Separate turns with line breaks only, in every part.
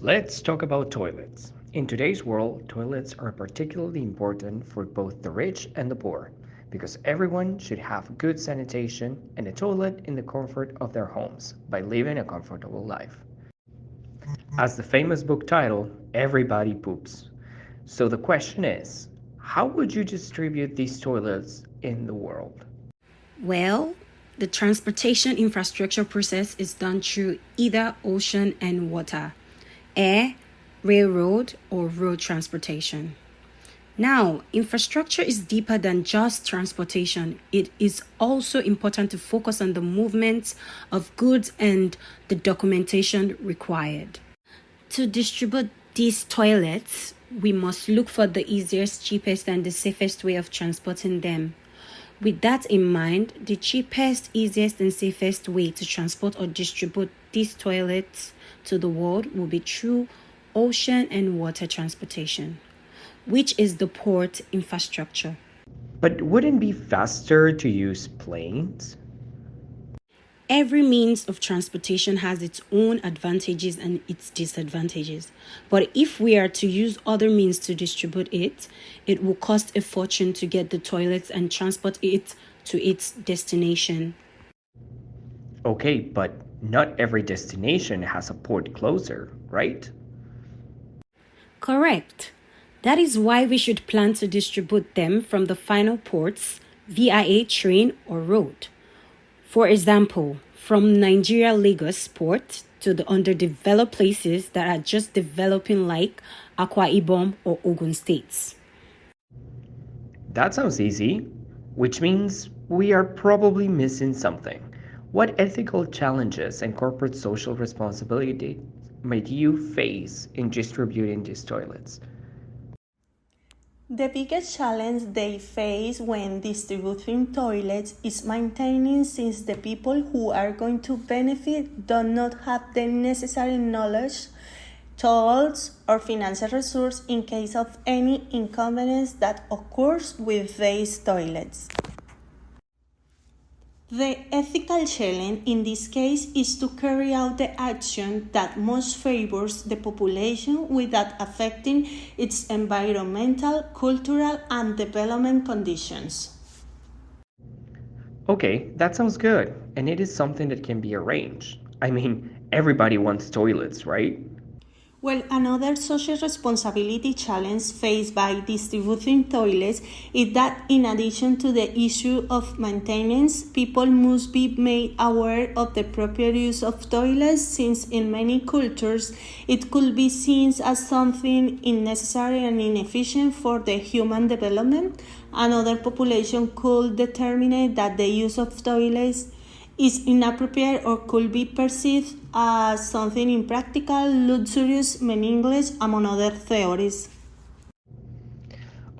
Let's talk about toilets. In today's world, toilets are particularly important for both the rich and the poor because everyone should have good sanitation and a toilet in the comfort of their homes by living a comfortable life. As the famous book title, Everybody Poops. So the question is, how would you distribute these toilets in the world?
Well, the transportation infrastructure process is done through either ocean and water, air, railroad, or road transportation. Now, infrastructure is deeper than just transportation. It is also important to focus on the movement of goods and the documentation required. To distribute these toilets, we must look for the easiest, cheapest, and the safest way of transporting them. With that in mind, the cheapest, easiest, and safest way to transport or distribute these toilets to the world will be through ocean and water transportation, which is the port infrastructure.
But wouldn't it be faster to use planes?
Every means of transportation has its own advantages and its disadvantages. But if we are to use other means to distribute it, it will cost a fortune to get the toilets and transport it to its destination.
Okay, but not every destination has a port closer, right?
Correct. That is why we should plan to distribute them from the final ports via train or road. For example, from Nigeria Lagos port to the underdeveloped places that are just developing like Akwa Ibom or Ogun states.
That sounds easy, which means we are probably missing something. What ethical challenges and corporate social responsibility might you face in distributing these toilets?
The biggest challenge they face when distributing toilets is maintaining, since the people who are going to benefit do not have the necessary knowledge, tools, or financial resources in case of any inconvenience that occurs with these toilets. The ethical challenge in this case is to carry out the action that most favors the population without affecting its environmental, cultural, and development conditions.
Okay, that sounds good, and it is something that can be arranged. I mean, everybody wants toilets, right?
Well, another social responsibility challenge faced by distributing toilets is that, in addition to the issue of maintenance, people must be made aware of the proper use of toilets, since in many cultures it could be seen as something unnecessary and inefficient for the human development. Another population could determine that the use of toilets is inappropriate or could be perceived as something impractical, luxurious, meaningless, among other theories.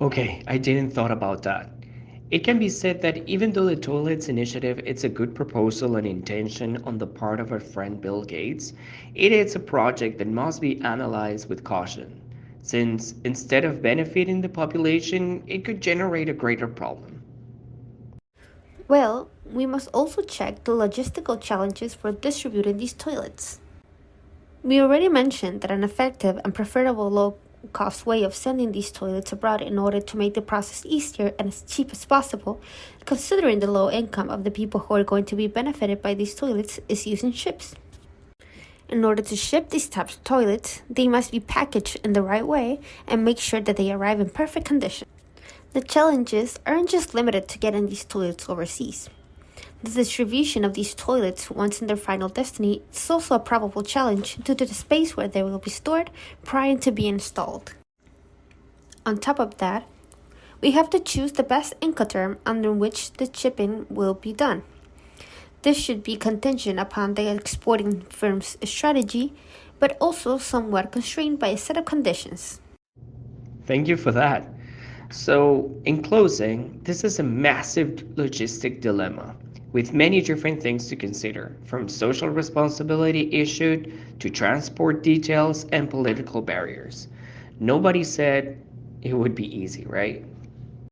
Okay, I didn't thought about that. It can be said that even though the toilets initiative is a good proposal and intention on the part of our friend Bill Gates, it is a project that must be analyzed with caution, since instead of benefiting the population, it could generate a greater problem.
Well, we must also check the logistical challenges for distributing these toilets. We already mentioned that an effective and preferable low-cost way of sending these toilets abroad in order to make the process easier and as cheap as possible, considering the low income of the people who are going to be benefited by these toilets, is using ships. In order to ship these types of toilets, they must be packaged in the right way and make sure that they arrive in perfect condition. The challenges aren't just limited to getting these toilets overseas. The distribution of these toilets once in their final destiny is also a probable challenge due to the space where they will be stored prior to being installed. On top of that, we have to choose the best Incoterm under which the shipping will be done. This should be contingent upon the exporting firm's strategy, but also somewhat constrained by a set of conditions.
Thank you for that. So, in closing, this is a massive logistic dilemma with many different things to consider, from social responsibility issued to transport details and political barriers. Nobody said it would be easy, right?